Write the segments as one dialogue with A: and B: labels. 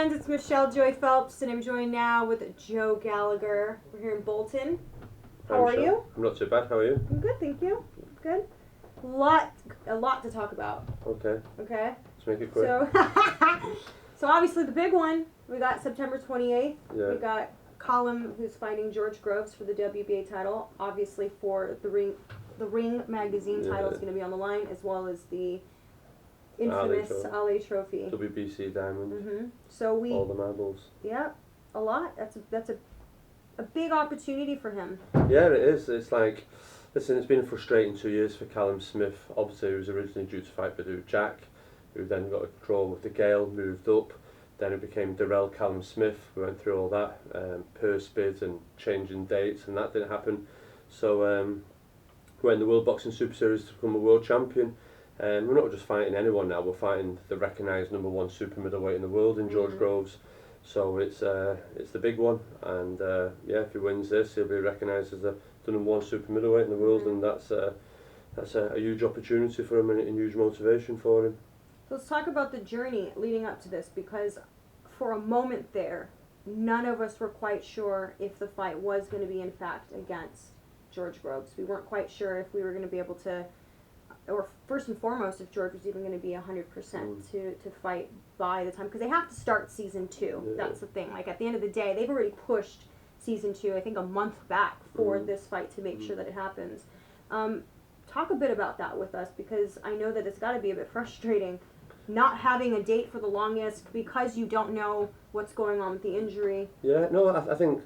A: friends, it's Michelle Joy Phelps, and I'm joined now with Joe Gallagher. We're here in Bolton. How are you?
B: I'm not too bad. How are you?
A: I'm good, thank you. Good. A lot to talk about.
B: Okay.
A: Okay.
B: Let's make it quick.
A: So obviously the big one, we got September 28th.
B: Yeah.
A: We got Callum, who's fighting George Groves for the WBA title. Obviously for the Ring magazine title is going to be on the line, as well as the infamous Ali Trophy.
B: WBC Diamond.
A: Mm-hmm. So
B: all the marbles.
A: Yeah, a lot. That's a big opportunity for him.
B: Yeah, it is. It's like, listen, it's been a frustrating 2 years for Callum Smith. Obviously, he was originally due to fight Badou Jack, who then got a draw with the Gale, moved up. Then it became Darrell Callum Smith. We went through all that, purse bids and changing dates, and that didn't happen. So we're in the World Boxing Super Series to become a world champion. We're not just fighting anyone now, we're fighting the recognised #1 super middleweight in the world in George Groves. So it's the big one, and yeah, if he wins this, he'll be recognised as the #1 super middleweight in the world, and that's a huge opportunity for him and a huge motivation for him.
A: So let's talk about the journey leading up to this, because for a moment there, none of us were quite sure if the fight was going to be in fact against George Groves. We weren't quite sure if we were going to be able to, or first and foremost, if George was even going to be 100% to fight by the time, because they have to start season 2. Yeah. That's the thing. Like, at the end of the day, they've already pushed season 2, I think, a month back for this fight to make sure that it happens. Talk a bit about that with us, because I know that it's got to be a bit frustrating not having a date for the longest because you don't know what's going on with the injury.
B: Yeah, no, I think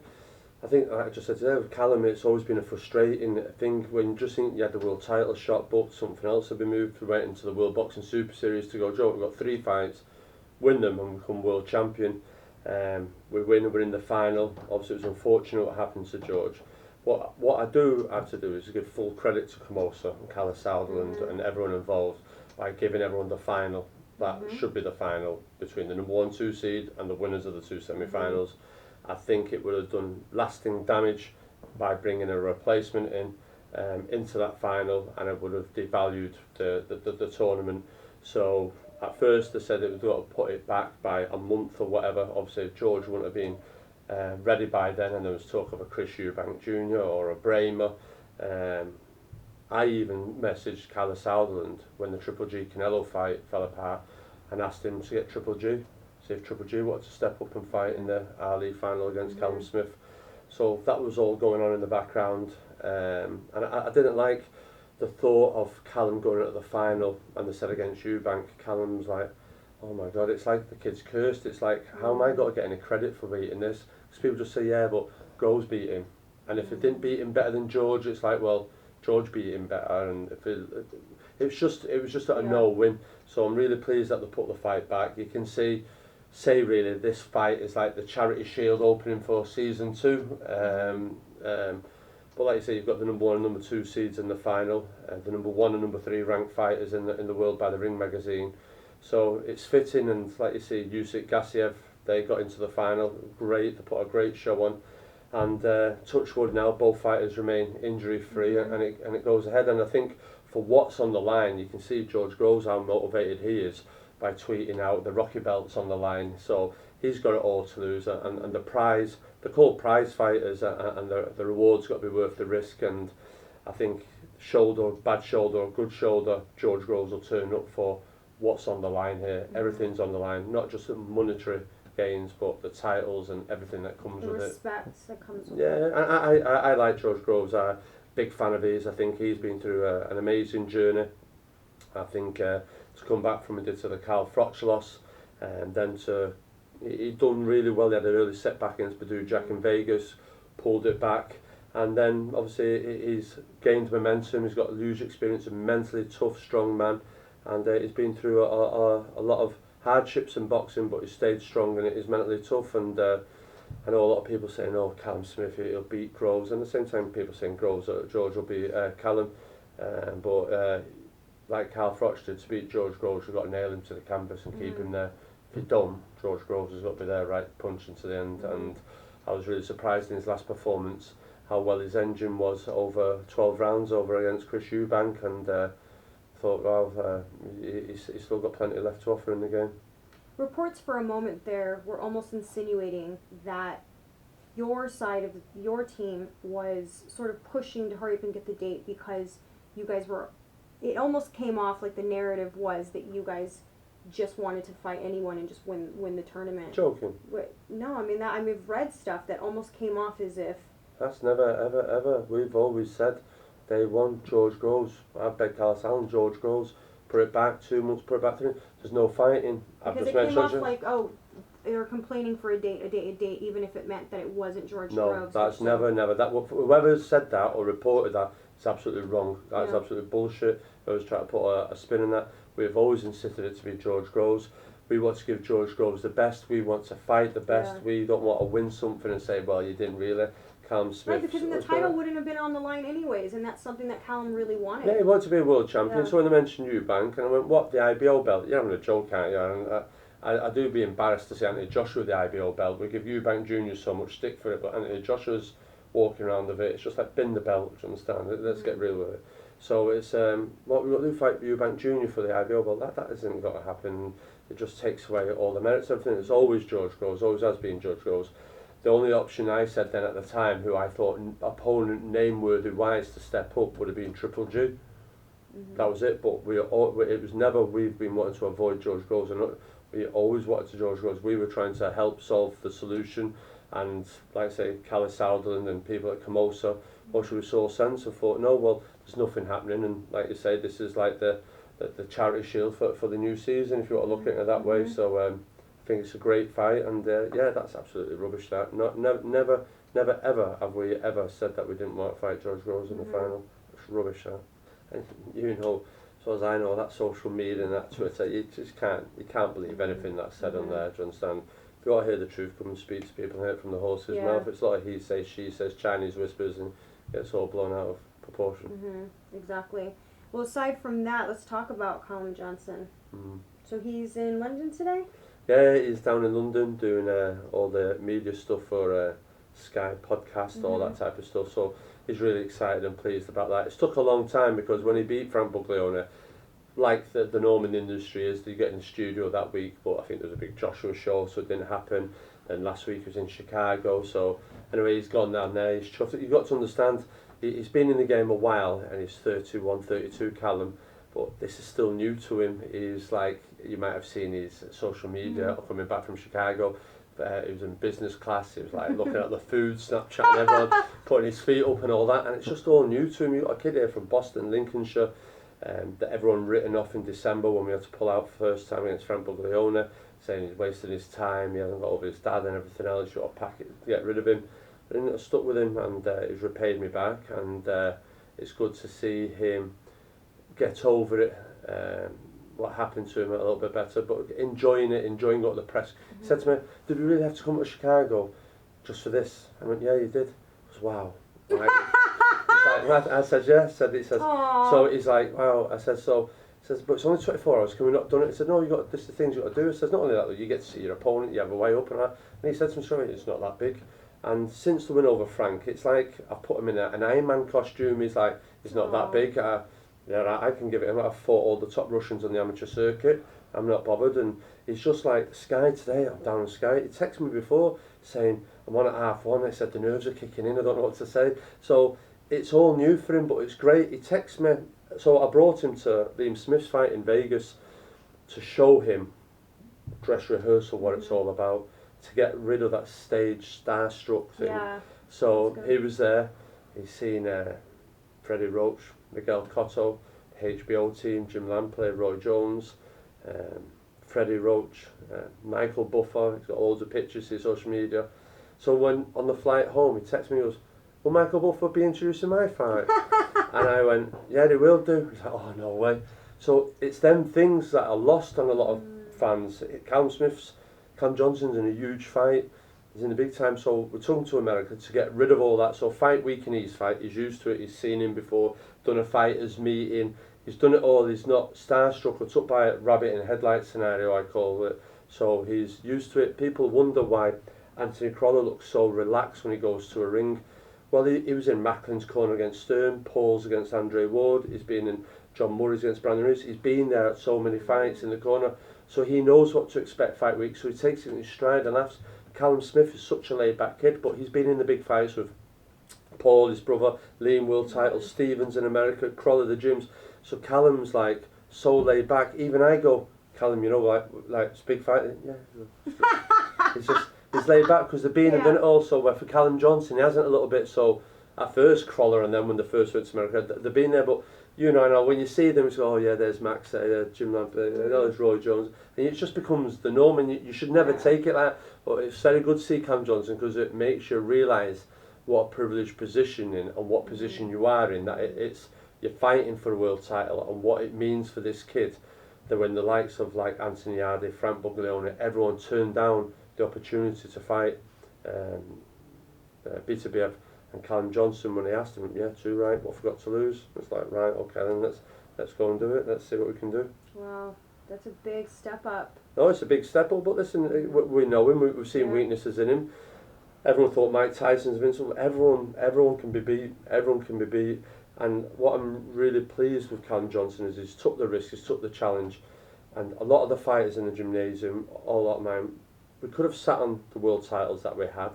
B: like I just said today with Callum, it's always been a frustrating thing when you just think you had the world title shot, but something else had been moved. We went into the World Boxing Super Series to go, Joe, we've got 3 fights, win them and become world champion. We win, we're in the final. Obviously it was unfortunate what happened to George. What I do have to do is give full credit to Camosa and Callum Sutherland and everyone involved by giving everyone the final. That should be the final between the #1, 2 seed and the winners of the 2 semi-finals. I think it would have done lasting damage by bringing a replacement into that final, and it would have devalued the tournament. So at first they said it was got to put it back by a month or whatever. Obviously George wouldn't have been ready by then, and there was talk of a Chris Eubank Jr. or a Bramer. I even messaged Callum Sutherland when the Triple G Canelo fight fell apart and asked him to get Triple G. See if Triple G wanted to step up and fight in the Ali final against Callum Smith. So that was all going on in the background, and I didn't like the thought of Callum going into the final and they said against Eubank. Callum's like, oh my God, it's like the kid's cursed. It's like, how am I going to get any credit for beating this? Because people just say, yeah, but Groves beat him, and if it didn't beat him better than George, it's like, well, George beat him better, and if it was just a no-win. So I'm really pleased that they put the fight back. You can say really this fight is like the Charity Shield opening for season 2. But like you say, you've got the #1 and #2 seeds in the final, the #1 and #3 ranked fighters in the world by the Ring magazine. So it's fitting, and like you see, Usyk Gassiev, they got into the final. Great, they put a great show on. And touch wood now, both fighters remain injury free, and it goes ahead. And I think for what's on the line, you can see George Groves how motivated he is by tweeting out the Rocky Belt's on the line. So he's got it all to lose, and the prize, they're called prize fighters, and the reward's got to be worth the risk. And I think shoulder, bad shoulder or good shoulder, George Groves will turn up for what's on the line here. Everything's on the line, not just the monetary gains, but the titles and everything that comes with it.
A: The respect that comes with
B: it. Yeah, I like George Groves. I'm a big fan of his. I think he's been through an amazing journey. I think to come back from what he did to the Carl Froch loss, and then he'd done really well. He had an early setback against Badou Jack in Vegas, pulled it back, and then obviously he's gained momentum. He's got huge experience, a mentally tough, strong man, and he's been through a lot of hardships in boxing, but he stayed strong and it is mentally tough. And I know a lot of people saying, oh, Callum Smith, he'll beat Groves, and at the same time people saying Groves, George will beat Callum, but like Carl Froch did, to beat George Groves, you've got to nail him to the canvas and keep him there. If you don't, George Groves has got to be there right punching to the end. And I was really surprised in his last performance how well his engine was over 12 rounds over against Chris Eubank, and thought, wow, he's still got plenty left to offer in the game.
A: reports for a moment there were almost insinuating that your side of your team was sort of pushing to hurry up and get the date because you guys were. It almost came off like the narrative was that you guys just wanted to fight anyone and just win the tournament.
B: Joking.
A: No, I mean I've read stuff that almost came off as if.
B: That's never, ever, ever. We've always said, day one, George Groves. I begged Carlos Allen, George Groves. Put it back 2 months, put it back 3. There's no fighting.
A: Because it came off like, oh, they were complaining for a date, even if it meant that it wasn't George Groves.
B: No, that's never. That whoever said that or reported that is absolutely wrong. That's absolutely bullshit. Whoever's trying to put a spin in that. We've always insisted it to be George Groves. We want to give George Groves the best. We want to fight the best. We don't want to win something and say, well, you didn't really. Callum Smith.
A: Right, because then the title wouldn't have been on the line anyways, and that's something that Callum really wanted.
B: Yeah, he wanted to be a world champion. So when they mentioned Eubank, and I went, what, the IBO belt? You're having a joke, aren't you? And I do be embarrassed to see Anthony Joshua with the IBO belt. We give Eubank Jr. so much stick for it, but Anthony Joshua's walking around with it. It's just like, bin the belt, do you understand? Let's get real with it. So it's, what we've got to do, fight Eubank Jr. for the IBO belt. That isn't going to happen. It just takes away all the merits, everything. It's always George Groves, always has been George Groves. The only option I said then at the time, who I thought opponent name-worthy wise to step up, would have been Triple G. That was it. But it was never we've been wanting to avoid George Groves, and we always wanted to George Groves. We were trying to help solve the solution, and like I say, Callie Souderland and people at Camosa, we saw sense and thought, no, well, there's nothing happening, and like you say, this is like the charity shield for the new season, if you want to look at it that way. So. I think it's a great fight, and that's absolutely rubbish. That never ever have we ever said that we didn't want to fight George Groves in the final. It's rubbish. That, and you know, so as I know, that social media and that Twitter, you just can't believe anything that's said on there. Do you understand? If you want to hear the truth, come and speak to people and hear it from the horse's mouth. It's like he says, she says, Chinese whispers, and it's all blown out of proportion.
A: Exactly. Well, aside from that, let's talk about Callum Johnson. So he's in London today?
B: Yeah, he's down in London doing all the media stuff for Sky podcast, all that type of stuff. So he's really excited and pleased about that. It's took a long time because when he beat Frank Buglione, like the norm in the industry is, you get in the studio that week, but I think there was a big Joshua show, so it didn't happen. And last week he was in Chicago. So anyway, he's gone down there. He's chuffed. You've got to understand, he's been in the game a while, and he's 31, 32, Callum. But this is still new to him. He's like, you might have seen his social media coming back from Chicago. He was in business class. He was like looking at the food, Snapchatting everyone, putting his feet up and all that. And it's just all new to him. You've got a kid here from Boston, Lincolnshire, that everyone written off in December when we had to pull out first time against Frank Buglione, saying he's wasted his time, he hasn't got over his dad and everything else. You've got to pack it to get rid of him. But then I stuck with him, and he's repaid me back. And it's good to see him get over it, what happened to him a little bit better, but enjoying what the press said to me. Did we really have to come to Chicago just for this? I went, yeah, you did. I was, wow. Like, I said, yeah. So he's like, wow. I said, so. He says, but it's only 24 hours. Can we not done it? He said, no, this is the things you got to do. He says, not only that, you get to see your opponent, you have a way up and that. And he said to me, sorry, it's not that big. And since the win over Frank, it's like I've put him in an Iron Man costume. He's like, it's not that big. Yeah, I can give it him. I've fought all the top Russians on the amateur circuit. I'm not bothered. And he's just like, Sky today, I'm down on Sky. He texted me before saying, I'm on at 1:30. I said, the nerves are kicking in, I don't know what to say. So it's all new for him, but it's great. He texts me. So I brought him to Liam Smith's fight in Vegas to show him, dress rehearsal, what it's all about, to get rid of that stage starstruck thing.
A: Yeah,
B: so he was there. He's seen Freddie Roach, Miguel Cotto, HBO team, Jim Lampley, Roy Jones, Freddie Roach, Michael Buffer. He's got loads of pictures in social media. So when on the flight home, he texted me, he goes, will Michael Buffer be introducing my fight? And I went, yeah, he will do. He's like, oh, no way. So it's them things that are lost on a lot of fans. Callum Johnson's in a huge fight. He's in the big time, so we're talking to America to get rid of all that. So fight week in his fight, he's used to it, he's seen him before, done a fighters meeting, he's done it all, he's not starstruck or took by a rabbit in a headlight scenario, I call it. So he's used to it. People wonder why Anthony Crawler looks so relaxed when he goes to a ring. Well, he was in Macklin's corner against Stern, Paul's against Andre Ward, he's been in John Murray's against Brandon Reeves, he's been there at so many fights in the corner. So he knows what to expect fight week, so he takes it in his stride and laughs. Callum Smith is such a laid-back kid, but he's been in the big fights with Paul, his brother, Liam world title, Stevens in America, Crawler the gyms. So Callum's like so laid back. Even I go, Callum, you know, like it's big fight. Yeah, he's laid back because they're being and done it all. So where for Callum Johnson, he hasn't a little bit. So at first Crawler, and then when they first went to America, they've been there. But you know, I know when you see them, it's oh yeah, there's Max there, Jim Lamp, there's Roy Jones, and it just becomes the norm. And you should never take it like that. But it's very good to see Cam Johnson because it makes you realise what a privileged position in and what position you are in, that it's you're fighting for a world title and what it means for this kid, that when the likes of like Anthony Yardy, Frank Buglione, everyone turned down the opportunity to fight BTBF and Callum Johnson when they asked him, yeah, too right, what forgot to lose? It's like, right, okay, then let's go and do it, let's see what we can do.
A: Wow, that's a big step up.
B: No, it's a big step up, but listen, we know him, we've seen weaknesses in him. Everyone thought Mike Tyson's invincible. Everyone can be beat. Everyone can be beat. And what I'm really pleased with Callum Johnson is he's took the risk, he's took the challenge. And a lot of the fighters in the gymnasium, a lot of mine, we could have sat on the world titles that we had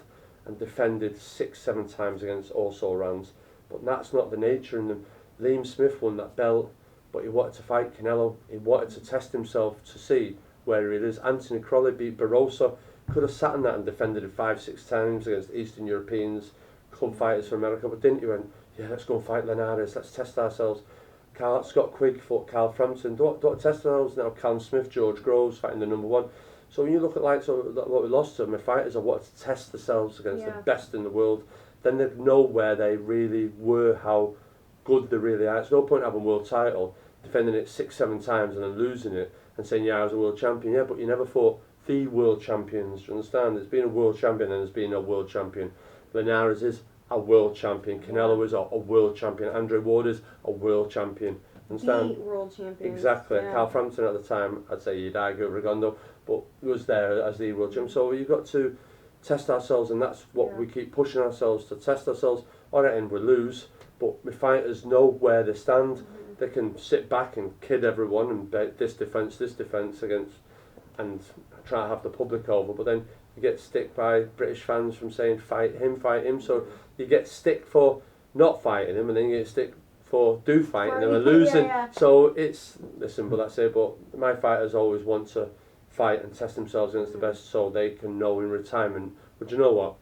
B: and defended 6-7 times against all rounds. But that's not the nature in them. Liam Smith won that belt, but he wanted to fight Canelo. He wanted to test himself to see where he is. Anthony Crawley beat Barroso. Could have sat on that and defended it 5-6 times against Eastern Europeans, club fighters from America, but didn't. He went, yeah, let's go and fight Linares, let's test ourselves. Scott Quigg fought Carl Frampton, don't test ourselves now. Callum Smith, George Groves fighting the number one. So when you look at like what we lost to, my fighters are wanted to test themselves against the best in the world, then they know where they really were, how good they really are. It's no point having a world title, defending it 6-7 times and then losing it and saying, yeah, I was a world champion. Yeah, but you never fought the world champions. Do you understand? There's been a world champion and there's been a world champion. Linares is a world champion. Canelo is a world champion. Andre Ward is a world champion. Understand?
A: The world champion.
B: Exactly. Carl Frampton at the time, I'd say you'd argue Redondo, but was there as the world champion. So you've got to test ourselves, and that's what we keep pushing ourselves to test ourselves. On the end we lose, but my fighters know where they stand. They can sit back and kid everyone and bet this defence against, and try to have the public over, but then you get stick by British fans from saying fight him, so you get stick for not fighting him and then you get stick for fighting him and losing. So it's, listen, but that's it, but my fighters always want to fight and test themselves against the best so they can know in retirement, but you know what,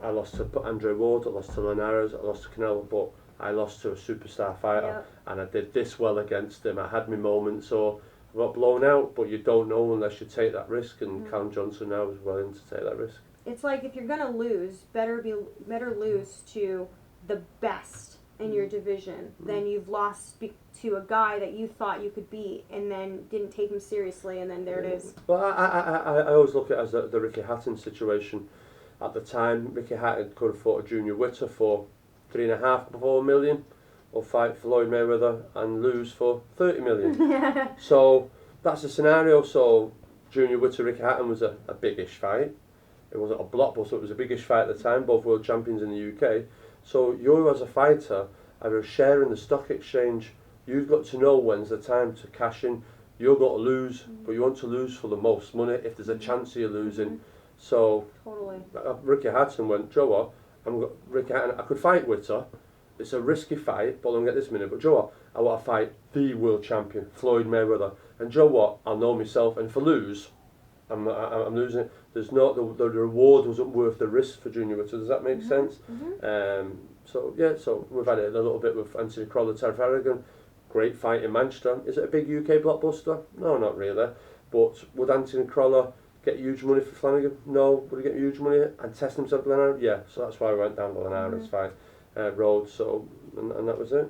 B: I lost to Andre Ward, I lost to Linares, I lost to Canelo, but I lost to a superstar fighter and I did this well against him. I had my moments, so I got blown out, but you don't know unless you take that risk, and Callum Johnson now is willing to take that risk.
A: It's like if you're gonna lose, better lose to the best in your division than you've lost to a guy that you thought you could beat and then didn't take him seriously, and then there it is.
B: Well, I always look at it as the Ricky Hatton situation. At the time, Ricky Hatton could have fought a Junior Witter for $3.5 million, or fight Floyd Mayweather and lose for 30 million. So that's the scenario. So Junior Witter, Ricky Hatton was a biggish fight. It wasn't a blockbuster, it was a biggish fight at the time, both world champions in the UK. So you as a fighter are a share in the stock exchange. You've got to know when's the time to cash in. You're going to lose, but you want to lose for the most money if there's a chance of you losing. So Ricky Hatton went, Joe, Ricky Hatton, I could fight Witter. It's a risky fight, but I'll get this minute. But Joe, what? I want to fight the world champion, Floyd Mayweather. And Joe, what? I'll know myself. And if I lose, I'm losing it. There's not the reward wasn't worth the risk for Junior Witter. Does that make sense? So yeah, so we've had it a little bit with Anthony Crawley, Terry Farragon. Great fight in Manchester. Is it a big UK blockbuster? No, not really. But would Anthony Crawley get huge money for Flanagan? No. Would he get huge money and test himself to Linares? Yeah. So that's why we went down the Linares fight. Road, so and that was it.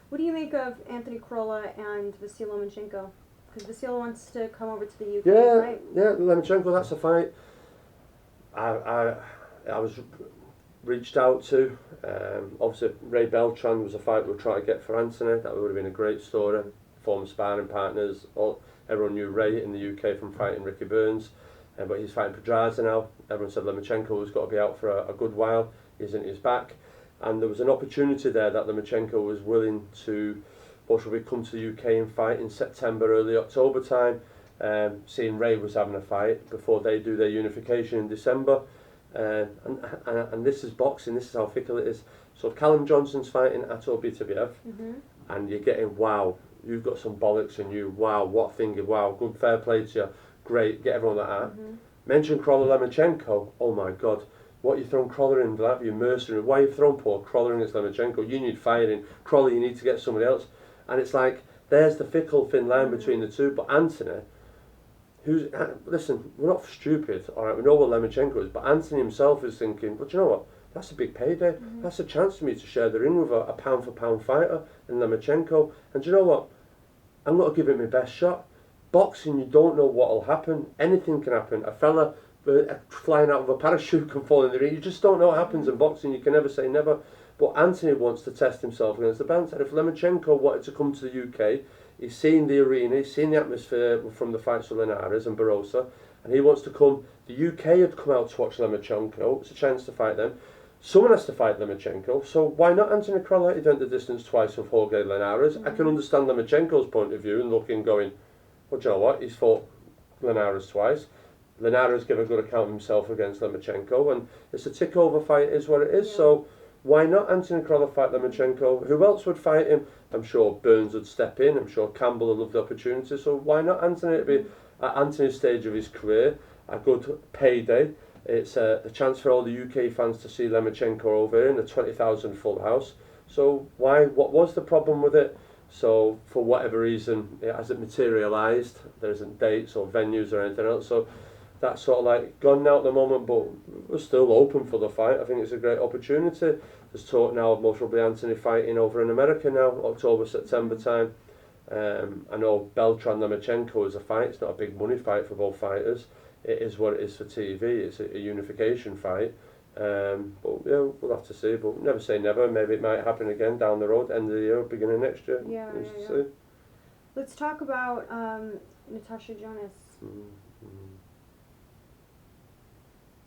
A: What do you make of Anthony Crawler and Vasily Lomachenko? Because Vasily wants to come over to the UK, right?
B: Yeah, Lomachenko, that's a fight I was reached out to. Obviously Ray Beltran was a fight we were trying to get for Anthony. That would have been a great story. Former sparring partners, everyone knew Ray in the UK from fighting Ricky Burns, but he's fighting Pedraza now. Everyone said Lomachenko was got to be out for a good while. He's in his back. And there was an opportunity there that Lomachenko was willing to possibly come to the UK and fight in September, early October time. seeing Ray was having a fight before they do their unification in December. And this is boxing, this is how fickle it is. So if Callum Johnson's fighting Ato Bitayev, and you're getting, wow, you've got some bollocks in you, wow, what finger, wow, good, fair play to you, great, get everyone like that. Mention Kroller Lemachenko, oh my God, what you throwing Kroller in that, you mercenary, why you throwing poor Kroller against Lemachenko, you need firing, Kroller you need to get somebody else. And it's like, there's the fickle thin line between the two, but Anthony, listen, we're not stupid, alright, we know what Lemachenko is, but Anthony himself is thinking, but you know what, that's a big payday, that's a chance for me to share the ring with a pound for pound fighter in Lemachenko, and you know what, I'm going to give it my best shot. Boxing, you don't know what will happen, anything can happen, a fella flying out of a parachute can fall in the ring, you just don't know what happens in boxing, you can never say never, but Anthony wants to test himself against the bounce, and if Lemachenko wanted to come to the UK, he's seen the arena, he's seen the atmosphere from the fights with Linares and Barossa, and he wants to come. The UK had come out to watch Lemachenko, it's a chance to fight them. Someone has to fight Lemachenko, so why not Anthony Kroller? He went the distance twice with Jorge Linares. I can understand Lemachenko's point of view and looking, going, well, do you know what, he's fought Linares twice. Linares gave a good account of himself against Lemachenko, and it's a tick-over fight, is what it is, so why not Anthony Kroller fight Lemachenko? Who else would fight him? I'm sure Burns would step in. I'm sure Campbell would love the opportunity. So why not Anthony? It'd be at Anthony's stage of his career, a good payday. It's a chance for all the UK fans to see Lemachenko over here in a 20,000 full house. So why? What was the problem with it? So for whatever reason, it hasn't materialised. There isn't dates or venues or anything else. So that's sort of like gone now at the moment, but we're still open for the fight. I think it's a great opportunity. There's talk now of most probably Anthony fighting over in America now, October, September time. I know Beltran Lemachenko is a fight. It's not a big money fight for both fighters. It is what it is for TV. It's a unification fight. But yeah, we'll have to see. But never say never. Maybe it might happen again down the road, end of the year, beginning of next year.
A: Yeah.
B: See.
A: Let's talk about Natasha Jonas.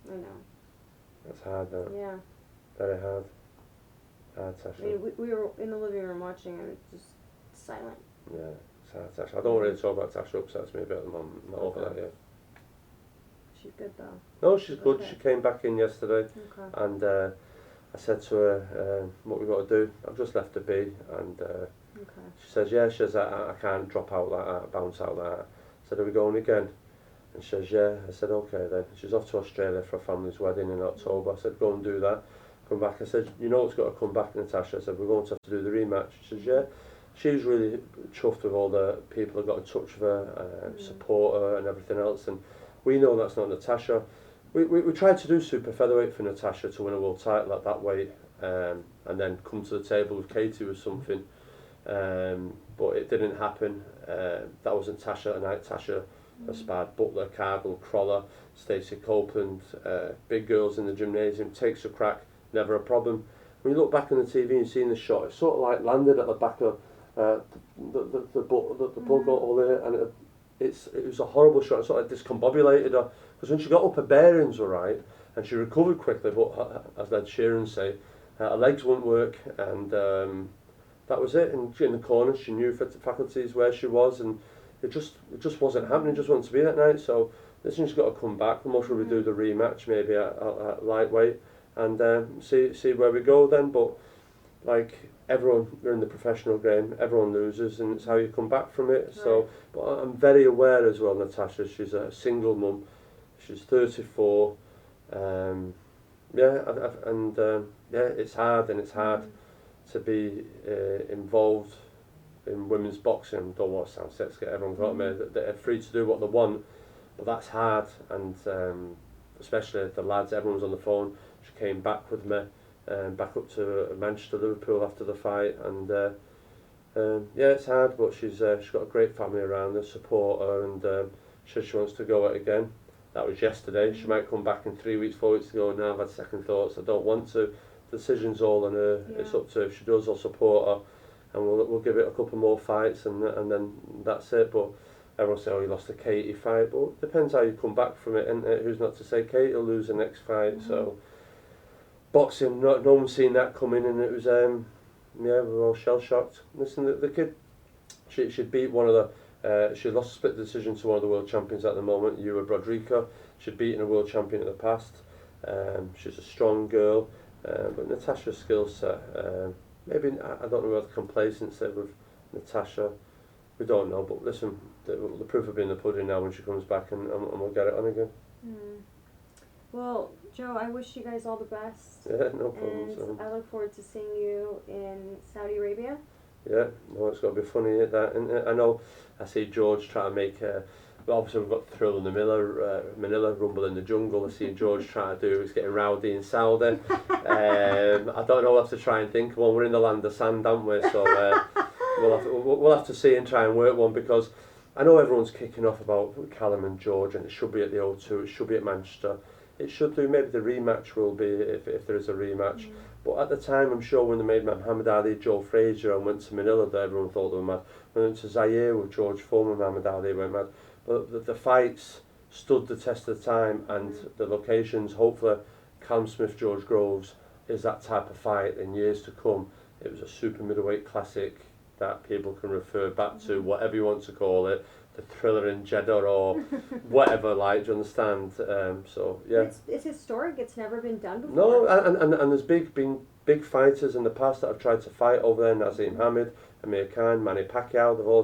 A: I know.
B: That's hard, though.
A: Yeah.
B: Very hard. Hard, Tasha.
A: I mean, we were in the living room watching and it's just silent.
B: Yeah, it's hard, Tasha. I don't really talk about Tasha, upsets me a bit at the moment. I'm not over that yet.
A: She's good, though.
B: No, she's good.
A: Okay.
B: She came back in yesterday,
A: Okay.
B: and I said to her, what we've got to do. I've just left her be, and
A: Okay.
B: she says, yeah, she says, I can't drop out like that, bounce out like that. I said, are we going again? And she says, yeah. I said, okay then. She's off to Australia for a family's wedding in October. I said, go and do that. Come back. I said, you know what's got to come back, Natasha? I said, we're going to have to do the rematch. She says, yeah. She's really chuffed with all the people that got in touch with her, support her and everything else. And we know that's not Natasha. We tried to do super featherweight for Natasha to win a world title at that weight, and then come to the table with Katie with something. But it didn't happen. That wasn't Tasha that night. Tasha sparred Butler, Cargill, Kroller, Stacey Copeland, big girls in the gymnasium, takes a crack, never a problem. When you look back on the TV and seeing the shot, it sort of like landed at the back of the plug all there, and it was a horrible shot. It sort of discombobulated her, because when she got up, her bearings were right, and she recovered quickly, but as Ed Sheeran say, her legs wouldn't work, and that was it. And in the corner, she knew faculties where she was, and it just wasn't happening. It just wanted to be that night. So this one's got to come back. We'll most probably do the rematch maybe at lightweight, and see where we go then. But like everyone, we're in the professional game. Everyone loses, and it's how you come back from it. Right. So, but I'm very aware as well, Natasha. She's a single mum. She's 34. It's hard, and it's hard to be involved in women's boxing. Don't want to sound sexist, everyone's got me. They're free to do what they want, but that's hard, and especially the lads, everyone's on the phone. She came back with me, back up to Manchester, Liverpool after the fight, and it's hard, but she's got a great family around her, support her, and she wants to go at it again. That was yesterday. She might come back in 3 weeks, 4 weeks to go. Now I've had second thoughts. I don't want to. The decision's all on her. Yeah. It's up to her. If she does, I'll support her, and we'll give it a couple more fights, and then that's it. But everyone say, oh, you lost the Katie fight, but it depends how you come back from it, and who's not to say Katie will lose the next fight. So boxing, no one's seen that coming, and it was we're all shell shocked. Listen, the kid, she beat one of She lost a split decision to one of the world champions at the moment, Ewa Brodrica. She'd beaten a world champion in the past. She's a strong girl, but Natasha's skill set, maybe, I don't know whether complacency with Natasha, we don't know, but listen, the proof will be in the pudding now when she comes back, and we'll get it on again.
A: Well, Joe, I wish you guys all the best.
B: Yeah, no problem.
A: And I look forward to seeing you in Saudi Arabia.
B: Yeah, no, it's got to be funny, I know I see George trying to make, well, obviously we've got Thrill in the Manila, Rumble in the Jungle. I see George trying to do, it's getting rowdy in Saudi. I don't know what to try and think of one. We're in the land of sand, aren't we? So we'll have to see and try and work one, because I know everyone's kicking off about Callum and George, and it should be at the O2, it should be at Manchester. It should do, maybe the rematch will be, if there is a rematch. But at the time, I'm sure when they made Muhammad Ali, Joe Frazier, and went to Manila, that everyone thought they were mad. When they went to Zaire with George Foreman, Muhammad Ali went mad. But the fights stood the test of time, and the locations, hopefully Callum Smith, George Groves is that type of fight in years to come. It was a super middleweight classic that people can refer back to, whatever you want to call it, the Thriller in Jeddah or whatever, like, do you understand? So yeah,
A: it's historic. It's never been done before.
B: No, and there's been big fighters in the past that have tried to fight over there. Nazim Hamid, Amir Khan, Manny Pacquiao, they've all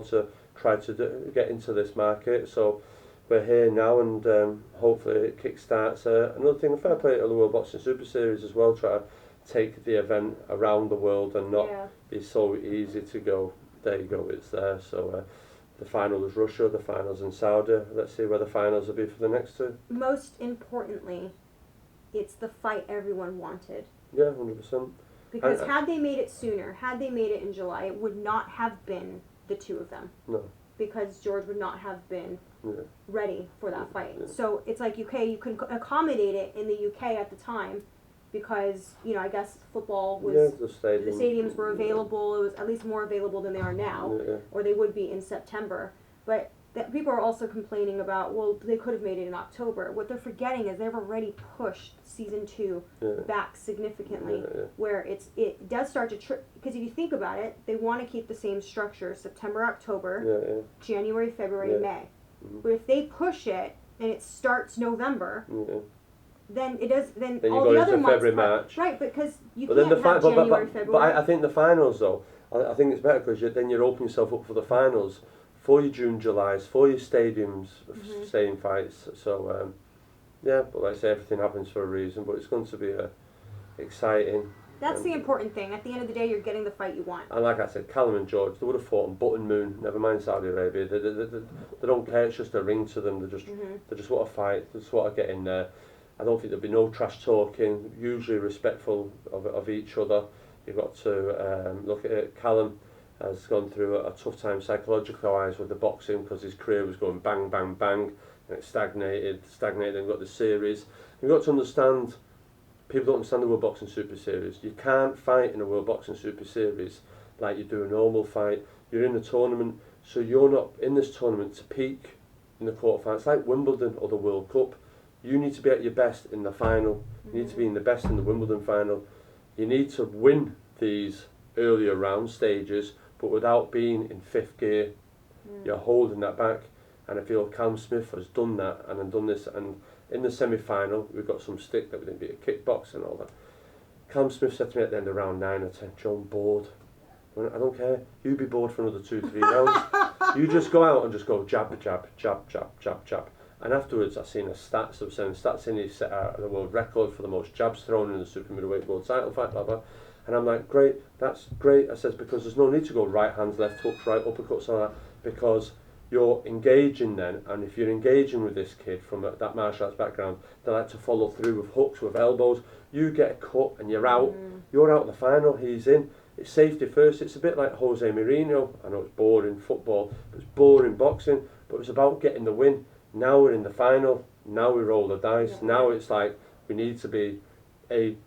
B: tried to get into this market. So we're here now, and hopefully it kickstarts another thing. Fair play to the World Boxing Super Series as well. Try to take the event around the world and not be so easy to go. There you go, it's there. So. The final is Russia, the final's in Saudi. Let's see where the finals will be for the next two.
A: Most importantly, it's the fight everyone wanted.
B: Yeah, 100%.
A: Because had they made it sooner, had they made it in July, it would not have been the two of them.
B: No.
A: Because George would not have been ready for that fight.
B: Yeah.
A: So it's like UK, you can accommodate it in the UK at the time, because, you know, I guess football was, the stadiums were available, it was at least more available than they are now, or they would be in September. But that people are also complaining about, well, they could have made it in October. What they're forgetting is they've already pushed season 2 back significantly, where it does start to trip, because if you think about it, they want to keep the same structure, September, October, January, February, May. But if they push it, and it starts November, then it does. Then all the other months,
B: February, March,
A: right? Because you can't have January, February.
B: But I think the finals, though, I think it's better, because then you're opening yourself up for the finals, for your June, Julys, for your stadiums, staying fights. So yeah, but like I say, everything happens for a reason. But it's going to be exciting.
A: That's the important thing. At the end of the day, you're getting the fight you want.
B: And like I said, Callum and George, they would have fought on Button Moon. Never mind Saudi Arabia. They don't care. It's just a ring to them. They just want to fight. They just want to get in there. I don't think there'll be no trash talking, usually respectful of each other. You've got to look at it. Callum has gone through a tough time psychological-wise with the boxing, because his career was going bang, bang, bang, and it stagnated, and got the series. You've got to understand, people don't understand the World Boxing Super Series. You can't fight in a World Boxing Super Series like you do a normal fight. You're in a tournament, so you're not in this tournament to peak in the quarterfinals. It's like Wimbledon or the World Cup. You need to be at your best in the final. You need to be in the best in the Wimbledon final. You need to win these earlier round stages, but without being in fifth gear. You're holding that back. And I feel Callum Smith has done that and done this. And in the semi-final, we've got some stick that we didn't be a kickbox and all that. Callum Smith said to me at the end of round 9 or 10, "Joe, I'm bored." I went, "I don't care. You be bored for another 2-3 rounds. You just go out and just go jab, jab, jab, jab, jab, jab." And afterwards, I seen stats that were saying stats in, he set the world record for the most jabs thrown in the super middleweight world title fight, blah, blah. And I'm like, great, that's great. I says, because there's no need to go right hands, left hooks, right uppercuts, all that, because you're engaging then. And if you're engaging with this kid from that martial arts background, they like to follow through with hooks, with elbows. You get a cut and you're out. You're out of the final, he's in. It's safety first. It's a bit like Jose Mourinho. I know it's boring football, but it's boring boxing. But it's about getting the win. Now we're in the final, now we roll the dice, now it's like we need to be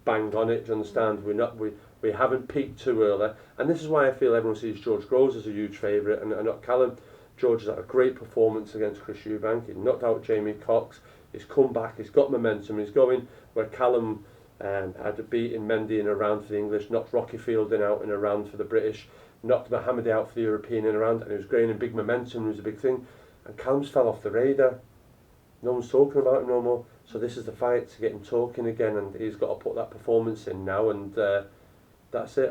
B: bang on it, do you understand? We haven't peaked too early, and this is why I feel everyone sees George Groves as a huge favourite and not Callum. George has had a great performance against Chris Eubank, he knocked out Jamie Cox, he's come back, he's got momentum, he's going, where Callum Had beaten Mendy in a round for the English, knocked Rocky Fielding out in a round for the British, knocked Mohammadi out for the European in a round, and he was gaining big momentum. It was a big thing, and Callum's fell off the radar. No one's talking about him no more. So this is the fight to get him talking again, and he's got to put that performance in now, and that's it.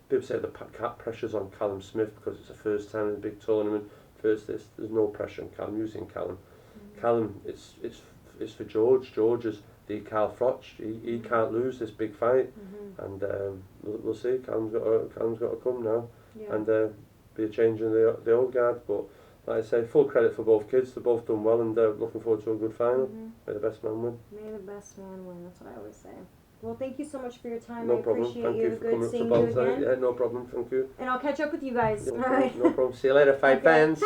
B: People say the pressure's on Callum Smith because it's the first time in a big tournament. There's no pressure on Callum. Using Callum, Callum, it's for George. George is the Carl Froch. He can't lose this big fight, and we'll see. Callum's got to come now, and be a change in the old guard, but. Like I say, full credit for both kids. They've both done well, and looking forward to a good final. May the best man win.
A: May the best man win. That's what I always say. Well, thank you so much for your time.
B: No
A: I
B: problem.
A: appreciate
B: Thank you for
A: Good
B: coming up
A: seeing
B: to
A: you
B: Baltimore.
A: again.
B: Yeah, no problem. Thank you.
A: And I'll catch up with you guys.
B: No
A: All
B: problem.
A: right.
B: No problem. See you later, Fight fans.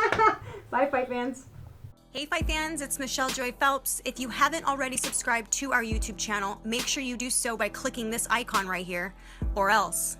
A: Bye, Fight fans.
C: Hey Fight fans, it's Michelle Joy Phelps. If you haven't already subscribed to our YouTube channel, make sure you do so by clicking this icon right here, or else